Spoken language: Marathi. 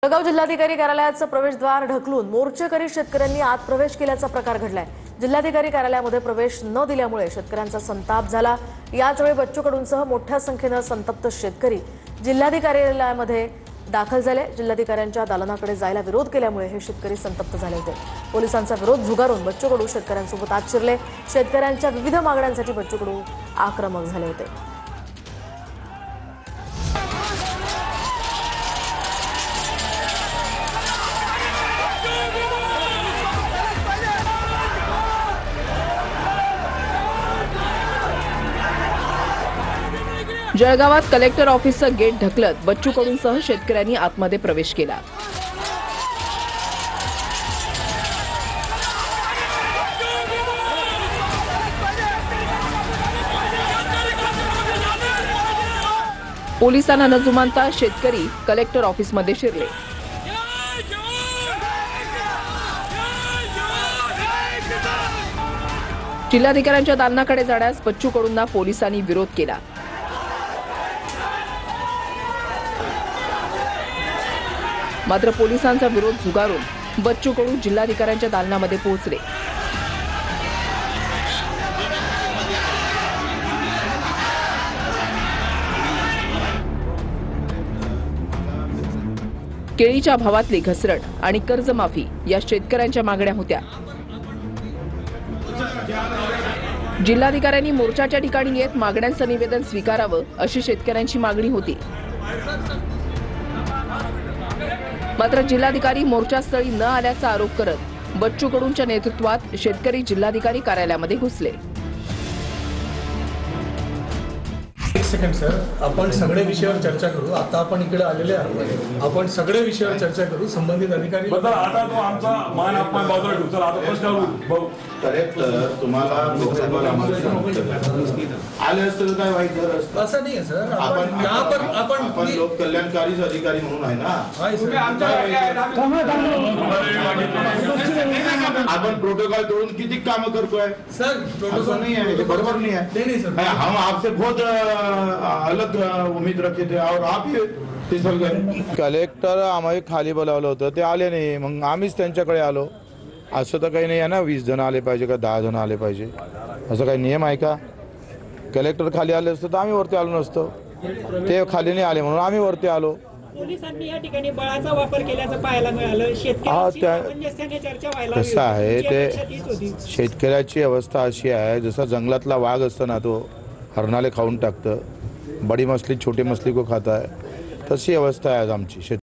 जळगाव जिल्हाधिकारी कार्यालयाचं प्रवेशद्वार ढकलून मोर्चेकरी शेतकऱ्यांनी आत प्रवेश केल्याचा प्रकार घडलाय। जिल्हाधिकारी कार्यालयामध्ये प्रवेश न दिल्यामुळे शेतकऱ्यांचा संताप झाला। याच वेळी बच्चू कडूंसह मोठ्या संख्येने संतप्त शेतकरी जिल्हाधिकारी कार्यालयामध्ये दाखल झाले। जिल्हाधिकाऱ्यांच्या दालनाकडे जायला विरोध केल्यामुळे हे शेतकरी संतप्त झाले होते। पोलिसांचा विरोध झुगारून बच्चू कडू शेतकऱ्यांसोबत आत शिरले। शेतकऱ्यांच्या विविध मागण्यांसाठी बच्चू कडू आक्रमक झाले होते। जळगावात कलेक्टर ऑफिसचं गेट ढकलत बच्चू कडूंसह शेतकऱ्यांनी आतमध्ये प्रवेश केला। पोलिसांना न जुमानता शेतकरी कलेक्टर ऑफिसमध्ये शिरले। जिल्हाधिकाऱ्यांच्या दालनाकडे जाण्यास बच्चू कडूंना पोलिसांनी विरोध केला। मात्र पोलिसांचा विरोध झुगारून बच्चू कडू जिल्हाधिकाऱ्यांच्या दालनामध्ये पोहोचले। केळीच्या भावातली घसरण आणि कर्जमाफी या शेतकऱ्यांच्या मागण्या होत्या। जिल्हाधिकाऱ्यांनी मोर्चाच्या ठिकाणी येत मागण्यांचं निवेदन स्वीकारावं अशी शेतकऱ्यांची मागणी होती। मात्र जिल्हाधिकारी मोर्चास्थळी न आल्याचा आरोप करत बच्चू कडूंच्या नेतृत्वात शेतकरी जिल्हाधिकारी कार्यालयामध्ये घुसले। एक सेकंड सर, आपण सगळे विषयावर चर्चा करू। आता आपण इकडे आलेले आहोत, आपण सगळे विषयावर चर्चा करू। संबंधित अधिकारी आता तो आमचा मान अपमान बाजूला ठेवू। चला आता प्रश्न कलेक्टर तुम्हाला आले असतं काय वाईट झालं असतं? असं नाही सर, आपण लोक कल्याणकारी अधिकारी म्हणून आहे ना। आपण प्रोटोकॉल तोडून किती काम करतोय सर। प्रोटोकॉल नहीं है, बरोबर नहीं है। नहीं सर, हम आपसे बहुत अलग उम्मीद रखते थे और आप ही फिसल गए। कलेक्टर आम्ही खाली बोलावलं होतं, ते आले नाही, मग आम्हीच त्यांच्याकडे आलो। असं तर काही नाही आहे ना 20 जण आले पाहिजे का 10 जण आले पाहिजे, असं काही नियम आहे का? कलेक्टर खाली आले असतं तर आम्ही वरती आलो नसतो। ते खाली नाही आले म्हणून आम्ही वरती आलो। पोलिसांनी या ठिकाणी बळाचा वापर केल्याचं पाहायला मिळालं। कसं आहे ते, शेतकऱ्याची अवस्था अशी आहे जसा जंगलातला वाघ असतो ना, तो हरणाले खाऊन टाकतं, बडी मछली छोटी मछली को खाता है, तशी अवस्था आहे आज आमची।